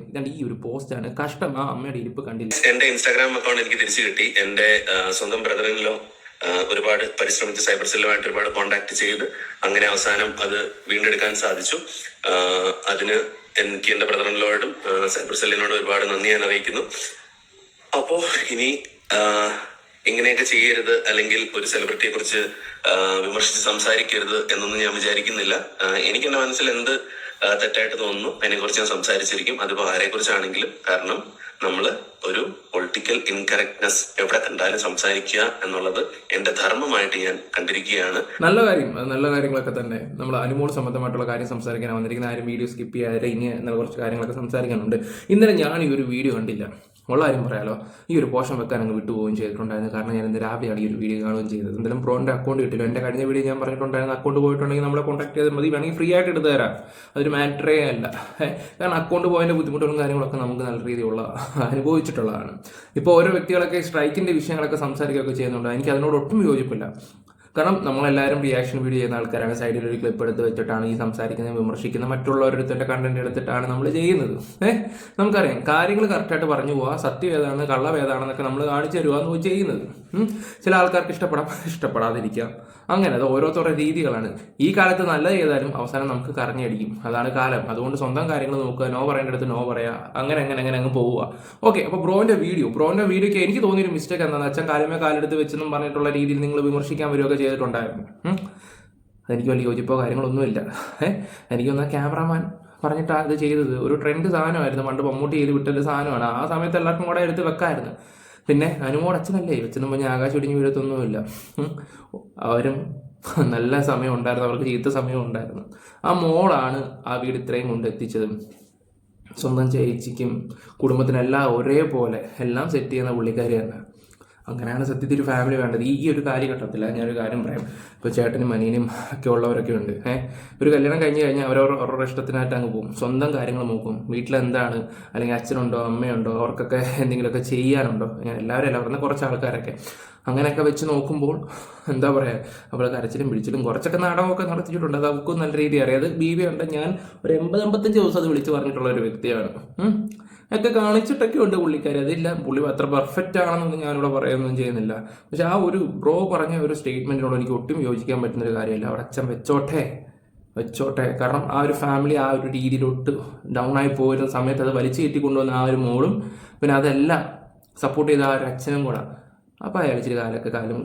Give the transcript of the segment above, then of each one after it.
ഇതാണ്ട് ഈ ഒരു പോസ്റ്റാണ്. കഷ്ടം, ആ അമ്മയുടെ ഇരിപ്പ് കണ്ടില്ല. എന്റെ ഇൻസ്റ്റാഗ്രാം അക്കൗണ്ട് എനിക്ക് തിരിച്ചു കിട്ടി. എന്റെ സ്വന്തം ബ്രദറിലോ ഒരുപാട് പരിശ്രമിച്ച് സൈബർ സെല്ലുമായിട്ട് ഒരുപാട് കോണ്ടാക്ട് ചെയ്ത് അങ്ങനെ അവസാനം അത് വീണ്ടെടുക്കാൻ സാധിച്ചു. അതിന് എനിക്ക് എന്റെ ബ്രദറിനോടും സൈബർ സെല്ലിനോടും ഒരുപാട് നന്ദി ഞാൻ അറിയിക്കുന്നു. അപ്പോ ഇനി ഇങ്ങനെയൊക്കെ ചെയ്യരുത്, അല്ലെങ്കിൽ ഒരു സെലിബ്രിറ്റിയെ കുറിച്ച് വിമർശിച്ച് സംസാരിക്കരുത് എന്നൊന്നും ഞാൻ വിചാരിക്കുന്നില്ല. എനിക്ക് എന്റെ മനസ്സിൽ എന്ത് തെറ്റായിട്ട് തോന്നുന്നു അതിനെക്കുറിച്ച് ഞാൻ സംസാരിച്ചിരിക്കും. അതിപ്പോ ആരെ കുറിച്ചാണെങ്കിലും. കാരണം നമ്മള് ഒരു പൊളിറ്റിക്കൽ ഇൻകറക്റ്റ്നെസ് എവിടെ കണ്ടാലും സംസാരിക്കുക എന്നുള്ളത് എന്റെ ധർമ്മമായിട്ട് ഞാൻ കണ്ടിരിക്കുകയാണ്. നല്ല കാര്യം, നല്ല കാര്യങ്ങളൊക്കെ തന്നെ. നമ്മൾ അനുമോൾ സംബന്ധമായിട്ടുള്ള കാര്യം സംസാരിക്കാൻ വന്നിരിക്കുന്ന ആരും വീഡിയോ സ്കിപ്പ് ചെയ്യാതെ ഇനി എന്നുള്ള കുറച്ച് കാര്യങ്ങളൊക്കെ സംസാരിക്കാനുണ്ട്. ഇന്നലെ ഞാൻ ഈ ഒരു വീഡിയോ കണ്ടില്ല, ഉള്ള കാര്യം പറയാലോ. ഈ ഒരു പോഷൻ വെക്കാൻ അങ്ങ് വിട്ടുപോവുകയും ചെയ്തിട്ടുണ്ടായിരുന്നു. കാരണം ഞാൻ ഇന്ന് രാവിലെയാണ് ഈ ഒരു വീഡിയോ കാണുകയും ചെയ്തത്. എന്തായാലും ബ്രോന്റെ അക്കൗണ്ട് കിട്ടില്ല. എൻ്റെ കഴിഞ്ഞ വീഡിയോ ഞാൻ പറഞ്ഞിട്ടുണ്ടായിരുന്നു, അക്കൗണ്ട് പോയിട്ടുണ്ടെങ്കിൽ നമ്മളെ കോൺടാക്ട് ചെയ്താൽ മതി, വേണമെങ്കിൽ ഫ്രീ ആയിട്ട് എടുത്ത് തരാം. അതൊരു മാറ്ററേ അല്ല. കാരണം അക്കൗണ്ട് പോയതിൻ്റെ ബുദ്ധിമുട്ടുകളും കാര്യങ്ങളൊക്കെ നമുക്ക് നല്ല രീതിയിലുള്ള അനുഭവിച്ചിട്ടുള്ളതാണ്. ഇപ്പോൾ ഓരോ വ്യക്തികളൊക്കെ സ്ട്രൈക്കിൻ്റെ വിഷയങ്ങളൊക്കെ സംസാരിക്കുകയൊക്കെ ചെയ്യുന്നുണ്ട്. എനിക്ക് അതിനോട് ഒട്ടും യോജിപ്പില്ല. കാരണം നമ്മളെല്ലാവരും റിയാക്ഷൻ വീഡിയോ ചെയ്യുന്ന ആൾക്കാരാണ്. സൈഡിൽ ഒരു ക്ലിപ്പ് എടുത്ത് വെച്ചിട്ടാണ് ഈ സംസാരിക്കുന്നത്, വിമർശിക്കുന്നത്, മറ്റുള്ളവരുടെ കണ്ടന്റ് എടുത്തിട്ടാണ് നമ്മൾ ചെയ്യുന്നത്. നമുക്കറിയാം കാര്യങ്ങൾ കറക്റ്റായിട്ട് പറഞ്ഞു പോവാ, സത്യം ഏതാണ് കള്ളം ഏതാണെന്നൊക്കെ നമ്മൾ കാണിച്ചു തരുവാന്ന് ചെയ്യുന്നത്. ചില ആൾക്കാർക്ക് ഇഷ്ടപ്പെടാതിരിക്കാം. അങ്ങനെ അത് ഓരോരുത്തരുടെ രീതികളാണ്. ഈ കാലത്ത് നല്ലത് ചെയ്താലും അവസാനം നമുക്ക് കറങ്ങിയടിക്കും. അതാണ് കാലം. അതുകൊണ്ട് സ്വന്തം കാര്യങ്ങൾ നോക്കുക, നോ പറയേണ്ട അടുത്ത് നോ പറയാ, അങ്ങനെ അങ്ങ് പോവുക. ഓക്കെ, അപ്പോൾ ബ്രോന്റെ വീഡിയോക്ക് എനിക്ക് തോന്നിയൊരു മിസ്റ്റേക്ക് എന്താണെന്ന് വെച്ചാൽ കാലമേ കാലെടുത്ത് വെച്ചെന്നും പറഞ്ഞിട്ടുള്ള രീതിയിൽ നിങ്ങൾ വിമർശിക്കാൻ വരികയൊക്കെ ചെയ്തിട്ടുണ്ടായിരുന്നു. അതെനിക്ക് വലിയ യോജിപ്പോ കാര്യങ്ങളൊന്നുമില്ല. എനിക്കൊന്ന് ക്യാമറാമാൻ പറഞ്ഞിട്ടാണ് ഇത് ചെയ്തത്. ഒരു ട്രെൻഡ് സാധനമായിരുന്നു, പണ്ട് മമ്മൂട്ടി ചെയ്ത് വിട്ടൊരു സാധനമാണ്. ആ സമയത്ത് എല്ലാവർക്കും കൂടെ എടുത്ത് വെക്കായിരുന്നു. പിന്നെ അനുമോട് അച്ഛനല്ലേ, വെച്ചെന്നും പറഞ്ഞാൽ ആകാശം ഇടിഞ്ഞ് വീഴത്തൊന്നുമില്ല. അവരും നല്ല സമയം ഉണ്ടായിരുന്നു, അവർക്ക് ചീത്ത സമയം ഉണ്ടായിരുന്നു. ആ മോളാണ് ആ വീട് ഇത്രയും കൊണ്ട് എത്തിച്ചത്. സ്വന്തം ചേച്ചിക്കും കുടുംബത്തിനെല്ലാം ഒരേപോലെ എല്ലാം സെറ്റ് ചെയ്യുന്ന പുള്ളിക്കാരിയാണ്. അങ്ങനെയാണ് സത്യത്തിൽ ഒരു ഫാമിലി വേണ്ടത്. ഈ ഒരു കാലഘട്ടത്തില്ല. ഞാനൊരു കാര്യം പറയാം. ഇപ്പോൾ ചേട്ടനും അനിയനും ഒക്കെ ഉള്ളവരൊക്കെ ഉണ്ട്. ഒരു കല്യാണം കഴിഞ്ഞ് കഴിഞ്ഞാൽ അവരവരുടെ ഇഷ്ടത്തിനായിട്ട് അങ്ങ് പോകും, സ്വന്തം കാര്യങ്ങൾ നോക്കും. വീട്ടിലെന്താണ്, അല്ലെങ്കിൽ അച്ഛനുണ്ടോ അമ്മയുണ്ടോ, അവർക്കൊക്കെ എന്തെങ്കിലുമൊക്കെ ചെയ്യാനുണ്ടോ, എല്ലാവരും അല്ല, പറഞ്ഞ കുറച്ച് ആൾക്കാരൊക്കെ അങ്ങനെയൊക്കെ വെച്ച് നോക്കുമ്പോൾ എന്താ പറയുക, അവൾ കരച്ചിലും പിടിച്ചിലും കുറച്ചൊക്കെ നാടകമൊക്കെ നടത്തിയിട്ടുണ്ട്. അത് അവൾക്കും നല്ല രീതി അറിയാം. അത് ബീവി ഉണ്ട്. ഞാൻ ഒരു 80-85 ദിവസം അത് വിളിച്ച് പറഞ്ഞിട്ടുള്ള ഒരു വ്യക്തിയാണ്. ഒക്കെ കാണിച്ചിട്ടൊക്കെ ഉണ്ട് പുള്ളിക്കാരി. അതില്ല, പുള്ളി അത്ര പെർഫെക്റ്റ് ആണെന്നൊന്നും ഞാനിവിടെ പറയുകയൊന്നും ചെയ്യുന്നില്ല. പക്ഷെ ആ ഒരു ബ്രോ പറഞ്ഞ ഒരു സ്റ്റേറ്റ്മെന്റിനോട് എനിക്ക് ഒട്ടും യോജിക്കാൻ പറ്റുന്നൊരു കാര്യമല്ല. അവിടെ അച്ഛൻ വെച്ചോട്ടെ. കാരണം ആ ഒരു ഫാമിലി ആ ഒരു രീതിയിലോട്ട് ഡൗൺ ആയി പോയിരുന്ന സമയത്ത് അത് വലിച്ചു കയറ്റി കൊണ്ടുവന്ന ആ ഒരു മോളും പിന്നെ അതെല്ലാം സപ്പോർട്ട് ചെയ്ത ആ ഒരു അച്ഛനും കൂടെ. അപ്പോൾ അയാൾ ഇച്ചിരി കാലം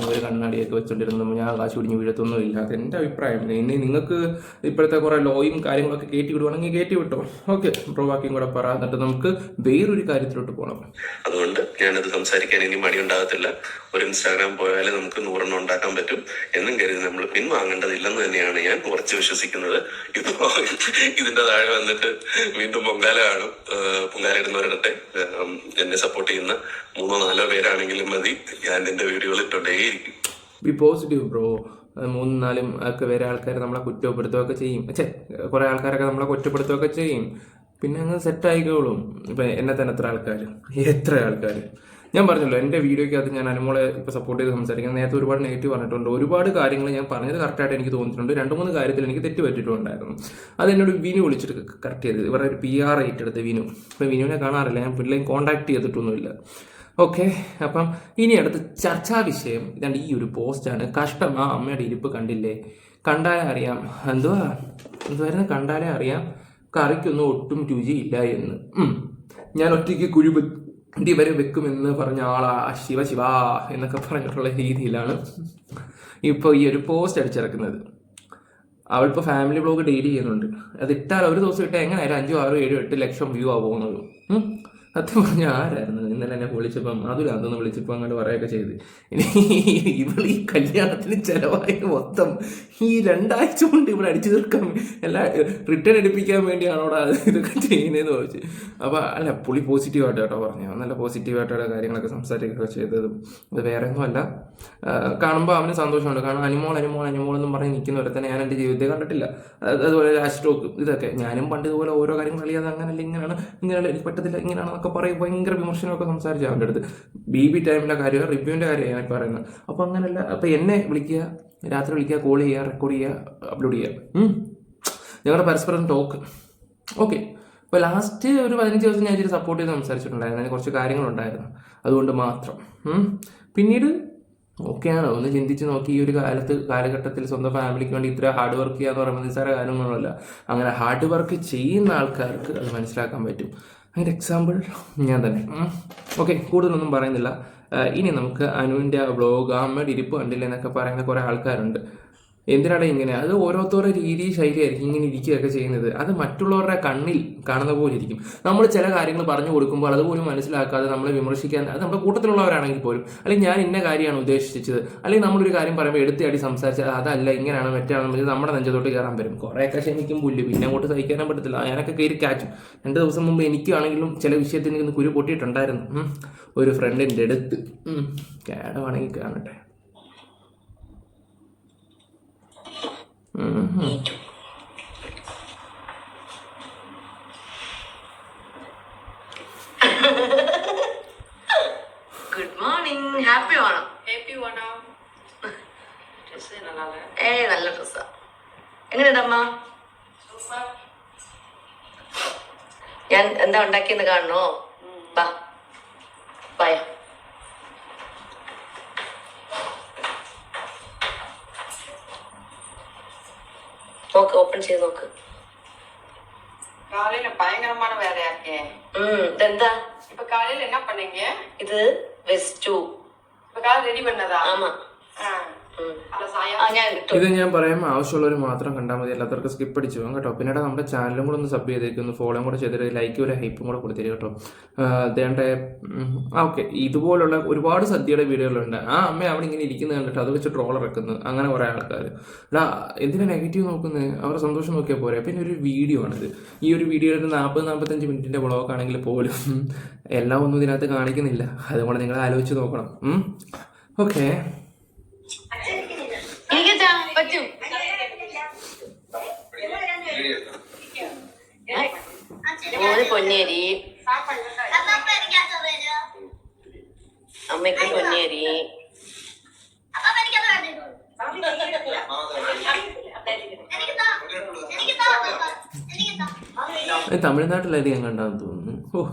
ഒരു കണ്ണാടിയൊക്കെ വെച്ചോണ്ടിരുന്നു. ഞാൻ കാശ് കുടിഞ്ഞ് വീഴത്തൊന്നുമില്ല. അതെൻ്റെ അഭിപ്രായം. ഇനി നിങ്ങൾക്ക് ഇപ്പോഴത്തെ കുറേ ലോയും കാര്യങ്ങളൊക്കെ കയറ്റി വിടുവാണെങ്കിൽ കയറ്റി വിട്ടോ. ഓക്കെ, ബ്രോ ബാക്കിയും കൂടെ പറ, എന്നിട്ട് നമുക്ക് വേറൊരു കാര്യത്തിലോട്ട് പോകണം. അതുകൊണ്ട് ഞാനത് സംസാരിക്കാൻ ഇനി മടിയുണ്ടാകത്തില്ല. ഒരു ഇൻസ്റ്റാഗ്രാം പോയാൽ നമുക്ക് 100 ഉണ്ടാക്കാൻ പറ്റും എന്നും കരുതി നമ്മൾ പിൻവാങ്ങേണ്ടതില്ലെന്ന് തന്നെയാണ് ഞാൻ ഉറച്ചു വിശ്വസിക്കുന്നത്. ഇതിന്റെ താഴെ വന്നിട്ട് വീണ്ടും പൊങ്കാല കാണും. പൊങ്കാല ഇടുന്നവരിടത്തെ എന്നെ സപ്പോർട്ട് ചെയ്യുന്ന 3-4 പേരാണെങ്കിലും മതി. ഞാൻ എന്റെ വീഡിയോകൾ ഇട്ടോണ്ടേയിരിക്കും. B positive bro. 3-4 ഒക്കെ വേറെ ആൾക്കാർ നമ്മളെ കുറ്റപ്പെടുത്തുകയൊക്കെ ചെയ്യും. കുറെ ആൾക്കാരൊക്കെ നമ്മളെ കുറ്റപ്പെടുത്തുകയൊക്കെ ചെയ്യും. പിന്നെ അങ്ങ് സെറ്റ് ആയിക്കോളും. ഇപ്പൊ എന്നെ തന്നെ എത്ര ആൾക്കാർ ഞാൻ പറഞ്ഞല്ലോ, എൻ്റെ വീഡിയോയ്ക്കകത്ത് ഞാൻ അനുമോളെ ഇപ്പോൾ സപ്പോർട്ട് ചെയ്ത് സംസാരിക്കുന്നത്. നേരത്തെ ഒരുപാട് നെഗറ്റീവ് പറഞ്ഞിട്ടുണ്ട്. ഒരുപാട് കാര്യങ്ങൾ ഞാൻ പറഞ്ഞത് കറക്റ്റായിട്ട് എനിക്ക് തോന്നിയിട്ടുണ്ട്. 2-3 കാര്യത്തിൽ എനിക്ക് തെറ്റ് പറ്റിയിട്ടുണ്ടായിരുന്നു. അത് എന്നോട് വിനു വിളിച്ചിട്ട് കറക്റ്റ് ചെയ്തത്. ഇവരുടെ ഒരു PR ഏറ്റെടുത്ത് വിനു. ഇപ്പോൾ വിനുവിനെ കാണാറില്ല, ഞാൻ പിള്ളേയും കോൺടാക്ട് ചെയ്തിട്ടൊന്നുമില്ല. ഓക്കെ, അപ്പം ഇനി അടുത്ത ചർച്ചാ വിഷയം ഇതാണ്ട് ഈ ഒരു പോസ്റ്റാണ്. കഷ്ടം, ആ അമ്മയുടെ ഇരിപ്പ് കണ്ടില്ലേ? കണ്ടാലേ അറിയാം എന്തുവായിരുന്നു, കണ്ടാലേ അറിയാം കറിക്കൊന്നും ഒട്ടും രുചിയില്ല എന്ന്. ഞാൻ ഒറ്റയ്ക്ക് കുഴിപറ്റി വരെ വെക്കുമെന്ന് പറഞ്ഞ ആളാ ശിവ എന്നൊക്കെ പറഞ്ഞിട്ടുള്ള രീതിയിലാണ് ഇപ്പോൾ ഈ ഒരു പോസ്റ്റ് അടിച്ചിറക്കുന്നത്. അവളിപ്പോൾ ഫാമിലി ബ്ലോഗ് ഡെയിലി ചെയ്യുന്നുണ്ട്. അത് ഇട്ടാൽ ഒരു ദിവസം ഇട്ടാൽ എങ്ങനെയായാലും 5, 6, 7, 8 ലക്ഷം വ്യൂ ആ പോകുന്നത്. സത്യം പറഞ്ഞാൽ ആരായിരുന്നു ഇന്നലെ എന്നെ വിളിച്ചപ്പം അതൊന്ന് വിളിച്ചപ്പോൾ അങ്ങോട്ട് പറയുകയൊക്കെ ചെയ്ത്. ഇനി ഇവൾ ഈ കല്യാണത്തിന് ചിലവായത് മൊത്തം ഈ 2 ആഴ്ച കൊണ്ട് ഇവിടെ അടിച്ചു തീർക്കാൻ എല്ലാം റിട്ടേൺ എടുപ്പിക്കാൻ വേണ്ടിയാണോ ഇതൊക്കെ ചെയ്യുന്നതെന്ന് ചോദിച്ചു. അപ്പോൾ അല്ല, പുള്ളി പോസിറ്റീവായിട്ട് കേട്ടോ പറഞ്ഞു. നല്ല പോസിറ്റീവായിട്ടുള്ള കാര്യങ്ങളൊക്കെ സംസാരിക്കുകയൊക്കെ ചെയ്തതും. അത് വേറെ ഒന്നുമല്ല, കാണുമ്പോൾ അവന് സന്തോഷമുണ്ട്. കാരണം അനുമോൾ എന്നും പറഞ്ഞ് നിൽക്കുന്നവരെ തന്നെ ഞാൻ എൻ്റെ ജീവിതത്തെ കണ്ടിട്ടില്ല. അതുപോലെ ലാസ്റ്റോക്ക് ഇതൊക്കെ ഞാനും പണ്ട് ഇതുപോലെ ഓരോ കാര്യങ്ങൾ അറിയാതെ അങ്ങനല്ല ഇങ്ങനെയാണ് എനിക്ക് പറ്റത്തില്ല ഇങ്ങനെയാണെന്നൊക്കെ പറയും. ഭയങ്കര വിമർശനമൊക്കെ സംസാരിച്ചു അവൻ്റെ അടുത്ത്. BB ടൈമിലെ കാര്യം, റിവ്യൂവിൻ്റെ കാര്യമാണ് ഞാൻ പറയുന്നത്. അപ്പോൾ അങ്ങനെയല്ല, അപ്പോൾ എന്നെ വിളിക്കുക, രാത്രി വിളിക്കുക, കോൾ ചെയ്യുക, റെക്കോർഡ് ചെയ്യുക, അപ്ലോഡ് ചെയ്യുക, ഞങ്ങളുടെ പരസ്പരം ടോക്ക്. ഓക്കെ, അപ്പോൾ ലാസ്റ്റ് ഒരു 15 ദിവസം ഞാൻ ഇച്ചിരി സപ്പോർട്ട് ചെയ്ത് സംസാരിച്ചിട്ടുണ്ടായിരുന്നു, അതിന് കുറച്ച് കാര്യങ്ങളുണ്ടായിരുന്നു, അതുകൊണ്ട് മാത്രം. പിന്നീട് ഓക്കെയാണോ ഒന്ന് ചിന്തിച്ച് നോക്കി. ഈ ഒരു കാലഘട്ടത്തിൽ സ്വന്തം ഫാമിലിക്ക് വേണ്ടി ഇത്ര ഹാർഡ് വർക്ക് ചെയ്യുക എന്ന് പറയുന്നത് നിസ്സാര കാര്യങ്ങളൊന്നുമല്ല. അങ്ങനെ ഹാർഡ് വർക്ക് ചെയ്യുന്ന ആൾക്കാർക്ക് അത് മനസ്സിലാക്കാൻ പറ്റും. അതിൻ്റെ എക്സാമ്പിൾ ഞാൻ തന്നെ. ഓക്കെ, കൂടുതലൊന്നും പറയുന്നില്ല. ഇനി നമുക്ക് അനുവിൻ്റെ വ്ളോഗ് അമ്മയുടെ ഇരിപ്പ് കണ്ടില്ല എന്നൊക്കെ പറയുന്ന കുറേ ആൾക്കാരുണ്ട്. എന്തിനാണ് ഇങ്ങനെ? അത് ഓരോരുത്തരുടെ രീതി ശൈലിയായിരിക്കും ഇങ്ങനെ ഇരിക്കുകയൊക്കെ ചെയ്യുന്നത്. അത് മറ്റുള്ളവരുടെ കണ്ണിൽ കാണുന്ന പോലെ ഇരിക്കും. നമ്മൾ ചില കാര്യങ്ങൾ പറഞ്ഞു കൊടുക്കുമ്പോൾ അതുപോലും മനസ്സിലാക്കാതെ നമ്മളെ വിമർശിക്കാൻ, അത് നമ്മുടെ കൂട്ടത്തിലുള്ളവരാണെങ്കിൽ പോലും, അല്ലെങ്കിൽ ഞാൻ ഇന്ന കാര്യമാണ് ഉദ്ദേശിച്ചത്, അല്ലെങ്കിൽ നമ്മളൊരു കാര്യം പറയുമ്പോൾ എടുത്തിയാടി സംസാരിച്ചത് അതല്ല ഇങ്ങനെയാണ് മറ്റാണെന്ന് നമ്മുടെ നെഞ്ചത്തോട്ട് കയറാൻ വരും. കുറേയൊക്കെ ക്ഷമിക്കും പുല്ല്, പിന്നെ അങ്ങോട്ട് സഹിക്കാനും പറ്റത്തില്ല. ഞാനൊക്കെ കയറി കാച്ചും. 2 ദിവസം മുമ്പ് എനിക്കാണെങ്കിലും ചില വിഷയത്തിൽ നിന്ന് കുരു പൊട്ടിയിട്ടുണ്ടായിരുന്നു. ഒരു ഫ്രണ്ടിൻ്റെ അടുത്ത് കേടമാണെങ്കിൽ കാണട്ടെ. Good morning. ഹാപ്പി ഓണം. നല്ല ഡ്രസ്സാ. എങ്ങനെയുണ്ടമ്മ? ഞാൻ എന്താ ഉണ്ടാക്കിയെന്ന് കാണണോ? ബായ. നോക്ക്, ഓപ്പൺ ചെയ്ത് നോക്ക്. காலையில பயங்கரமான வேலையா இருக்கே. ഇതെന്താ? இப்ப காலையில என்ன பண்ணீங்க? ഇത് വെസ്റ്റു. இப்ப காலை ரெடி பண்ணதா? ആമാ. ഞാൻ ഇത് ഞാൻ പറയുമ്പോൾ ആവശ്യമുള്ളവർ മാത്രം കണ്ടാൽ മതി, എല്ലാത്തവർക്കും സ്കിപ്പ് അടിച്ചു പോകും കേട്ടോ. പിന്നീട് നമ്മുടെ ചാനലും കൂടെ ഒന്ന് സബ് ചെയ്തേക്കുന്നു, ഫോളോയും കൂടെ ചെയ്തിട്ട് ലൈക്ക് ഒരു ഹൈപ്പും കൂടെ കൊടുത്തിരിക്കും കേട്ടോ. അതേണ്ട ഓക്കെ. ഇതുപോലുള്ള ഒരുപാട് സദ്യയുടെ വീഡിയോകളുണ്ട്. അമ്മ അവിടെ ഇങ്ങനെ ഇരിക്കുന്നത് കണ്ടിട്ട് അത് വെച്ച് ട്രോൾ ഇറക്കുന്നു അങ്ങനെ കുറേ ആൾക്കാർ. എന്തിനാ നെഗറ്റീവ് നോക്കുന്നത്? അവരുടെ സന്തോഷം നോക്കിയാൽ പോരെ. പിന്നെ ഒരു വീഡിയോ ആണിത്. ഈ ഒരു വീഡിയോയുടെ 40-45 മിനിറ്റിൻ്റെ വ്ളോഗ് ആണെങ്കിൽ പോലും എല്ലാം ഒന്നും ഇതിനകത്ത് കാണിക്കുന്നില്ല. അതുകൊണ്ട് നിങ്ങൾ ആലോചിച്ച് നോക്കണം. ഓക്കെ, പറ്റും. പൊന്നേരി അമ്മയ്ക്ക് പൊന്നേരി. തമിഴ്നാട്ടിലായിട്ട് ഞാൻ കണ്ടാന്ന് തോന്നുന്നു.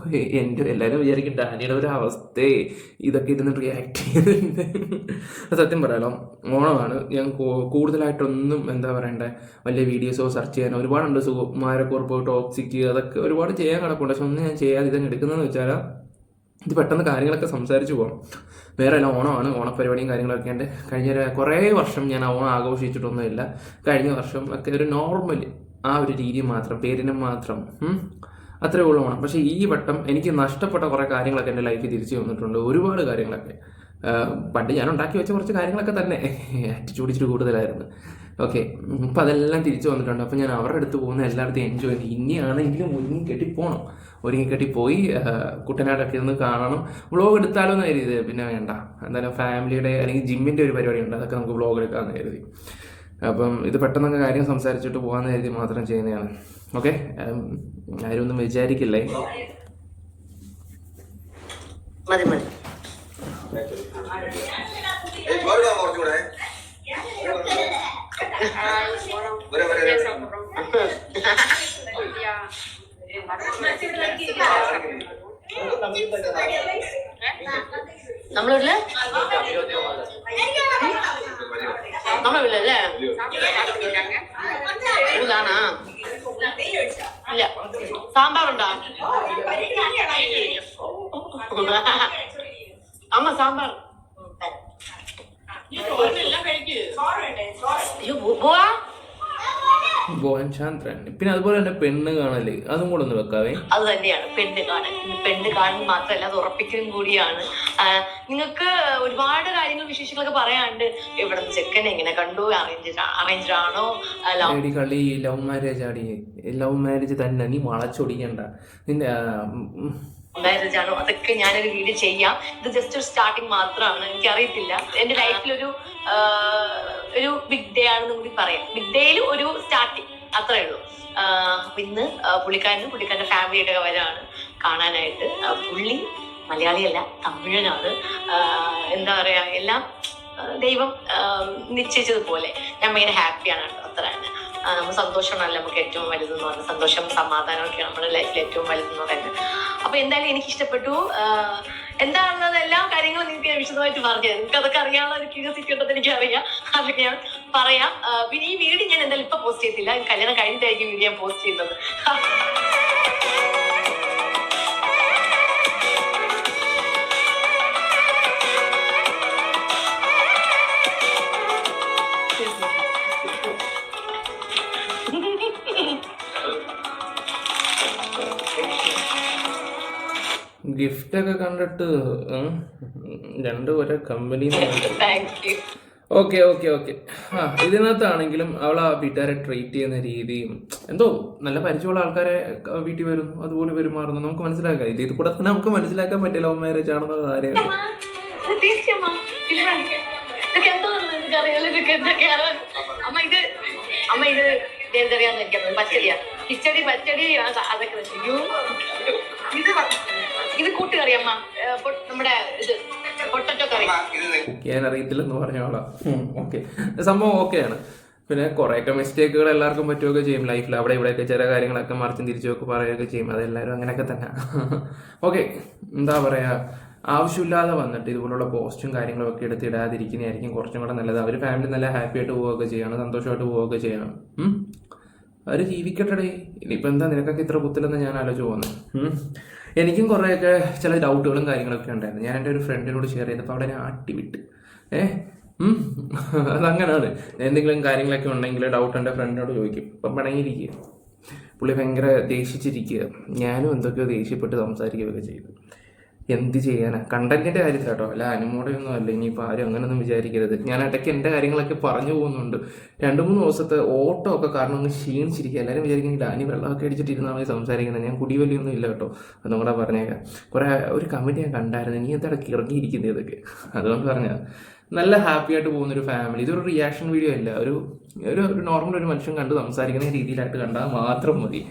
എൻ്റെ എല്ലാവരും വിചാരിക്കും ഡാനിയുടെ ഒരു അവസ്ഥയെ ഇതൊക്കെ ഇരുന്ന് റിയാക്ട് ചെയ്യുന്നുണ്ട്. സത്യം പറയാലോ, ഓണമാണ്. ഞാൻ കൂടുതലായിട്ടൊന്നും എന്താ പറയണ്ടേ, വലിയ വീഡിയോസോ സെർച്ച് ചെയ്യാനോ ഒരുപാടുണ്ട്. സുകുമാരക്കുറിപ്പ്, ടോക്സിക്ക്, അതൊക്കെ ഒരുപാട് ചെയ്യാൻ കിടപ്പുണ്ട്. പക്ഷെ ഒന്നും ഞാൻ ചെയ്യാതെ ഇതങ്ങ് എടുക്കുന്നതെന്ന് വെച്ചാൽ ഇത് പെട്ടെന്ന് കാര്യങ്ങളൊക്കെ സംസാരിച്ച് പോകാം. വേറെ അല്ല, ഓണമാണ്, ഓണപ്പരിപാടിയും കാര്യങ്ങളൊക്കെ ഉണ്ട്. കഴിഞ്ഞ കുറേ വർഷം ഞാൻ ഓണം ആഘോഷിച്ചിട്ടൊന്നുമില്ല. കഴിഞ്ഞ വർഷം ഒക്കെ ഒരു നോർമൽ ആ ഒരു രീതി മാത്രം, പേരിന് മാത്രം, അത്രേ ഉള്ളൂ ഓണം. പക്ഷേ ഈ വട്ടം എനിക്ക് നഷ്ടപ്പെട്ട കുറേ കാര്യങ്ങളൊക്കെ എൻ്റെ ലൈഫിൽ തിരിച്ചു വന്നിട്ടുണ്ട്. ഒരുപാട് കാര്യങ്ങളൊക്കെ പണ്ട് ഞാൻ ഉണ്ടാക്കി വെച്ച കുറച്ച് കാര്യങ്ങളൊക്കെ തന്നെ ആറ്റിറ്റ്യൂഡ് ഇച്ചിരി കൂടുതലായിരുന്നു. ഓക്കെ, അപ്പം അതെല്ലാം തിരിച്ചു വന്നിട്ടുണ്ട്. അപ്പം ഞാൻ അവരുടെ അടുത്ത് പോകുന്ന എല്ലായിടത്തും എൻജോയ് ചെയ്ത് ഇനിയാണെങ്കിലും ഒരുങ്ങിക്കെട്ടിപ്പോകണം. ഒരുങ്ങിക്കെട്ടിപ്പോയി കുട്ടനാടൊക്കെ ഒന്ന് കാണണം. വ്ളോഗ് എടുത്താലോ എന്ന് കരുതി. പിന്നെ വേണ്ട, എന്തായാലും ഫാമിലിയുടെ അല്ലെങ്കിൽ ജിമ്മിൻ്റെ ഒരു പരിപാടി ഉണ്ട്, അതൊക്കെ നമുക്ക് വ്ളോഗ് എടുക്കാമെന്ന് കരുതി. അപ്പം ഇത് പെട്ടെന്നൊക്കെ കാര്യം സംസാരിച്ചിട്ട് പോകാമെന്ന് കരുതി മാത്രം ചെയ്യുന്നതാണ്. ഓക്കെ, ആരും ഒന്നും വിചാരിക്കില്ലേ. മതി മതി. നമ്മളെ വീട്ടില് നമ്മളെ വീട്ടിലല്ലേ ഇതാണാ? ഇല്ല, സാമ്പാറുണ്ടോ അമ്മ? സാമ്പാർ. പോവാ ഭുവൻ ചന്ദ്രൻ. പിന്നെ അതുപോലെ തന്നെ പെണ്ണ് കാണല്, അതും കൂടെ ഒന്ന് വെക്കാവേ. അത് തന്നെയാണ് പെണ്ണ് കാണൽ. പെണ്ണ് കാണൽ മാത്രമല്ല, അത് ഉറപ്പിക്കലും കൂടിയാണ്. നിങ്ങൾക്ക് ഒരുപാട് കാര്യങ്ങൾ വിശേഷങ്ങളൊക്കെ പറയാണ്ട്. ഇവിടെ ചെക്കൻ എങ്ങനെ കണ്ടു, അറേഞ്ച്ഡ് ആണോ, കളി ലവ് മാരേജ് ആടി? ലവ് മാരേജ് തന്നെ, നീ വളച്ചൊടിക്കണ്ട. നിന്റെ മാരേജ് ആണോ, അതൊക്കെ ഞാനൊരു വീഡിയോ ചെയ്യാം. ഇത് ജസ്റ്റ് ഒരു സ്റ്റാർട്ടിങ് മാത്രമാണ്. എനിക്കറിയത്തില്ല, എന്റെ ലൈഫിലൊരു ബിഗ് ഡേ ആണെന്ന് കൂടി പറയാം. ബിഗ് ഡേയിൽ ഒരു സ്റ്റാർട്ടിങ്, അത്രേ ഉള്ളൂ. ഇന്ന് പുള്ളിക്കാരൻ്റെ ഫാമിലിയുടെ വരാണ് കാണാനായിട്ട്. പുള്ളി മലയാളിയല്ല, തമിഴനാണ്. എന്താ പറയാ, എല്ലാം ദൈവം നിശ്ചയിച്ചതുപോലെ. ഞാൻ ഭയങ്കര ഹാപ്പിയാണ്, അത്ര തന്നെ. നമ്മുടെ സന്തോഷമാണല്ലോ നമുക്ക് ഏറ്റവും വലുതെന്ന് പറയുന്നത്. സന്തോഷം സമാധാനമൊക്കെയാണ് നമ്മുടെ ലൈഫിൽ ഏറ്റവും വലുതെന്ന് പറയുന്നത്. അപ്പൊ എന്തായാലും എനിക്ക് ഇഷ്ടപ്പെട്ടു. എന്താണെന്നത് എല്ലാ കാര്യങ്ങളും നിങ്ങൾക്ക് വിശദമായിട്ട് പറഞ്ഞു തരാം. നിങ്ങൾക്ക് അതൊക്കെ അറിയാനുള്ള ഒരു ക്യൂരിയോസിറ്റി ഉണ്ടെന്ന് എനിക്കറിയാം. അതൊക്കെ ഞാൻ പറയാം. പിന്നെ ഈ വീഡിയോ ഞാൻ എന്തായാലും ഇപ്പൊ പോസ്റ്റ് ചെയ്തില്ല, കല്യാണം കഴിഞ്ഞിട്ടായിരിക്കും വീഡിയോ ഞാൻ പോസ്റ്റ് ചെയ്യുന്നത്. ഗിഫ്റ്റ് ഒക്കെ കണ്ടിട്ട് രണ്ടും ഒരേ company. Thank you. Okay okay okay. ഇതിനകത്താണെങ്കിലും അവൾ ആ വീട്ടുകാരെ ട്രീറ്റ് ചെയ്യുന്ന രീതിയും എന്തോ നല്ല പരിചയമുള്ള ആൾക്കാരെ വീട്ടിൽ വരും അതുപോലെ പെരുമാറുന്നു നമുക്ക് മനസ്സിലാക്കാം. ഇത് കൂടെ തന്നെ നമുക്ക് മനസ്സിലാക്കാൻ പറ്റിയ ലവ് മാരേജ് ആണെന്ന കാര്യം. അമ്മ ഇത് എന്തറിയാന്ന് എനിക്കറിയാം. പച്ചടിയാ, കിച്ചടി പച്ചടി അതൊക്കെ ഇത് കൂട്ടുകറി അമ്മ. നമ്മുടെ ഇത് പൊട്ടറ്റോ കറി. ഞാൻ അറിയത്തില്ലെന്ന് പറഞ്ഞോളാം. ഓക്കെ, സംഭവം ഓക്കെയാണ്. പിന്നെ കുറേയൊക്കെ മിസ്റ്റേക്കുകൾ എല്ലാവർക്കും പറ്റുകയൊക്കെ ചെയ്യും ലൈഫിൽ. അവിടെ ഇവിടെയൊക്കെ ചില കാര്യങ്ങളൊക്കെ മറിച്ചും തിരിച്ചുമൊക്കെ പറയുകയൊക്കെ ചെയ്യും. അതെല്ലാവരും അങ്ങനെയൊക്കെ തന്നെ. ഓക്കെ, എന്താ പറയുക, ആവശ്യമില്ലാതെ വന്നിട്ട് ഇതുപോലുള്ള പോസ്റ്റും കാര്യങ്ങളും ഒക്കെ എടുത്തിടാതിരിക്കുന്നതായിരിക്കും കുറച്ചും കൂടെ നല്ലത്. അവർ ഫാമിലി നല്ല ഹാപ്പി ആയിട്ട് പോവുകയൊക്കെ ചെയ്യണം, സന്തോഷമായിട്ട് പോവുകയൊക്കെ ചെയ്യണം. അവർ ജീവിക്കട്ടെ. ഇനിയിപ്പോൾ എന്താ നിനക്കൊക്കെ ഇത്ര കുത്തില്ലെന്ന് ഞാൻ ആലോചിച്ച് പോകുന്നത്. എനിക്കും കുറേയൊക്കെ ചില ഡൗട്ടുകളും കാര്യങ്ങളൊക്കെ ഉണ്ടായിരുന്നു. ഞാൻ എൻ്റെ ഒരു ഫ്രണ്ടിനോട് ഷെയർ ചെയ്തപ്പോൾ അവിടെ ഞാൻ ആട്ടിവിട്ട്. അതങ്ങനെയാണ്. എന്തെങ്കിലും കാര്യങ്ങളൊക്കെ ഉണ്ടെങ്കിൽ ഡൗട്ട് എൻ്റെ ഫ്രണ്ടിനോട് ചോദിക്കും. ഇപ്പം പിണങ്ങിയിരിക്കുക, പുള്ളി ഭയങ്കര ദേഷിച്ചിരിക്കുക. ഞാനും എന്തൊക്കെയോ ദേഷ്യപ്പെട്ട് സംസാരിക്കുകയൊക്കെ ചെയ്തു. എന്ത് ചെയ്യാനാ, കണ്ടന്റിന്റെ കാര്യത്തിൽ കേട്ടോ, അല്ല അനുമോടെയൊന്നും അല്ല. ഇനിയിപ്പോൾ ആരും അങ്ങനെയൊന്നും വിചാരിക്കരുത്. ഞാൻ ഇടയ്ക്ക് എൻ്റെ കാര്യങ്ങളൊക്കെ പറഞ്ഞു പോകുന്നുണ്ട്. 2-3 ദിവസത്തെ ഓട്ടോ ഒക്കെ കാരണം ഒന്ന് ക്ഷീണിച്ചിരിക്കുക. എല്ലാവരും വിചാരിക്കുന്നത് ഡാനി വെള്ളമൊക്കെ അടിച്ചിട്ടിരുന്നാൽ മതി സംസാരിക്കുന്നത്. ഞാൻ കുടിവലിയൊന്നും ഇല്ല കേട്ടോ, അതും കൂടെ പറഞ്ഞേക്കാം. ഒരു കമൻറ്റ് ഞാൻ കണ്ടായിരുന്നു, നീ എന്താണ് ഇറങ്ങിയിരിക്കുന്നത് ഇതൊക്കെ. അതുകൊണ്ട് പറഞ്ഞാൽ നല്ല ഹാപ്പി ആയിട്ട് പോകുന്നൊരു ഫാമിലി. ഇതൊരു റിയാക്ഷൻ വീഡിയോ അല്ല, ഒരു നോർമൽ ഒരു മനുഷ്യൻ കണ്ട് സംസാരിക്കുന്ന രീതിയിലായിട്ട് കണ്ടാൽ മാത്രം മതി.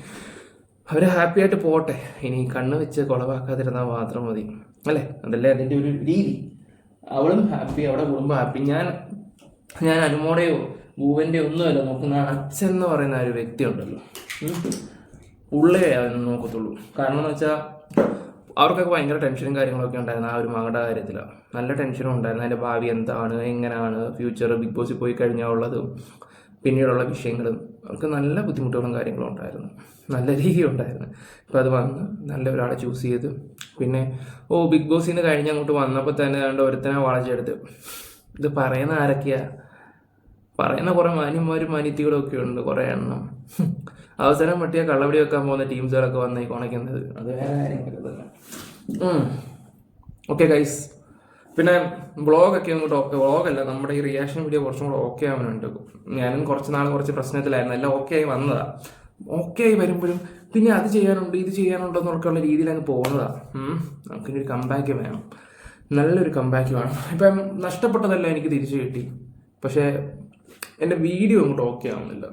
അവർ ഹാപ്പി ആയിട്ട് പോട്ടെ. ഇനി കണ്ണ് വെച്ച് കുളവാക്കാതിരുന്നാൽ മാത്രം മതി, അല്ലേ? അതല്ലേ അതിൻ്റെ ഒരു രീതി. അവളും ഹാപ്പി, അവളുടെ കുടുംബം ഹാപ്പി. ഞാൻ അനുമോടെയോ ഭൂവൻ്റെയോ ഒന്നുമല്ല നോക്കുന്ന. അച്ഛൻ എന്ന് പറയുന്ന ഒരു വ്യക്തി ഉണ്ടല്ലോ, ഉള്ളേ അതൊന്നും നോക്കത്തുള്ളൂ. കാരണം എന്ന് വെച്ചാൽ അവർക്കൊക്കെ ഭയങ്കര ടെൻഷനും കാര്യങ്ങളൊക്കെ ഉണ്ടായിരുന്നു ആ ഒരു മകളുടെ കാര്യത്തിലാണ്. നല്ല ടെൻഷനും ഉണ്ടായിരുന്നു. അതിൻ്റെ ഭാവി എന്താണ്, എങ്ങനെയാണ് ഫ്യൂച്ചർ, ബിഗ് ബോസിൽ പോയി കഴിഞ്ഞാൽ ഉള്ളതും പിന്നീടുള്ള വിഷയങ്ങളും. അവർക്ക് നല്ല ബുദ്ധിമുട്ടുകളും കാര്യങ്ങളും ഉണ്ടായിരുന്നു, നല്ല രീതി ഉണ്ടായിരുന്നു. അപ്പോൾ അത് വന്ന് നല്ല ഒരാളെ ചൂസ് ചെയ്ത് പിന്നെ ബിഗ് ബോസിൽ നിന്ന് കഴിഞ്ഞ് അങ്ങോട്ട് വന്നപ്പോൾ തന്നെ കണ്ട് ഒരുത്തനെ വളച്ചെടുത്ത്. ഇത് പറയുന്ന ആരൊക്കെയാ? പറയുന്ന കുറേ മാന്യന്മാരും മാന്യത്തികളും ഒക്കെ ഉണ്ട്, കുറേ എണ്ണം. അവസരം പറ്റിയ കള്ളവടി വെക്കാൻ പോകുന്ന ടീംസുകളൊക്കെ വന്ന് ഈ കുണയ്ക്കുന്നത്, അത് വേറെ കാര്യങ്ങളൊക്കെ തന്നെ. ഓക്കെ ഗൈസ്, പിന്നെ വ്ളോഗൊക്കെ അങ്ങോട്ട് ഓക്കെ. വ്ളോഗല്ല, നമ്മുടെ ഈ റിയാക്ഷൻ വീഡിയോ കുറച്ചും കൂടെ ഓക്കെ ആവാനുണ്ട്. ഞാനും കുറച്ച് പ്രശ്നത്തിലായിരുന്നു. എല്ലാം ഓക്കെ ആയി വന്നതാണ്. ഓക്കെ ആയി വരുമ്പോഴും പിന്നെ അത് ചെയ്യാനുണ്ട് ഇത് ചെയ്യാനുണ്ടോ എന്നൊക്കെയുള്ള രീതിയിൽ അങ്ങ് പോകുന്നതാണ്. നമുക്കിനൊരു കമ്പാക്ക് വേണം, നല്ലൊരു കമ്പാക്ക് വേണം. ഇപ്പം നഷ്ടപ്പെട്ടതെല്ലാം എനിക്ക് തിരിച്ചു കിട്ടി, പക്ഷേ എൻ്റെ വീഡിയോ അങ്ങോട്ട് ഓക്കെ ആവുന്നില്ല.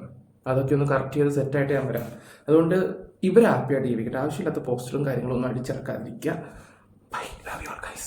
അതൊക്കെ ഒന്ന് കറക്റ്റ് ചെയ്ത് സെറ്റായിട്ട് ഞാൻ വരാം. അതുകൊണ്ട് ഇവർ ഹാപ്പിയായിട്ട് ജീവിക്കട്ടെ. ആവശ്യമില്ലാത്ത പോസ്റ്ററും കാര്യങ്ങളൊന്നും അടിച്ചിറക്കാതിരിക്കുക. Bye, love you all guys.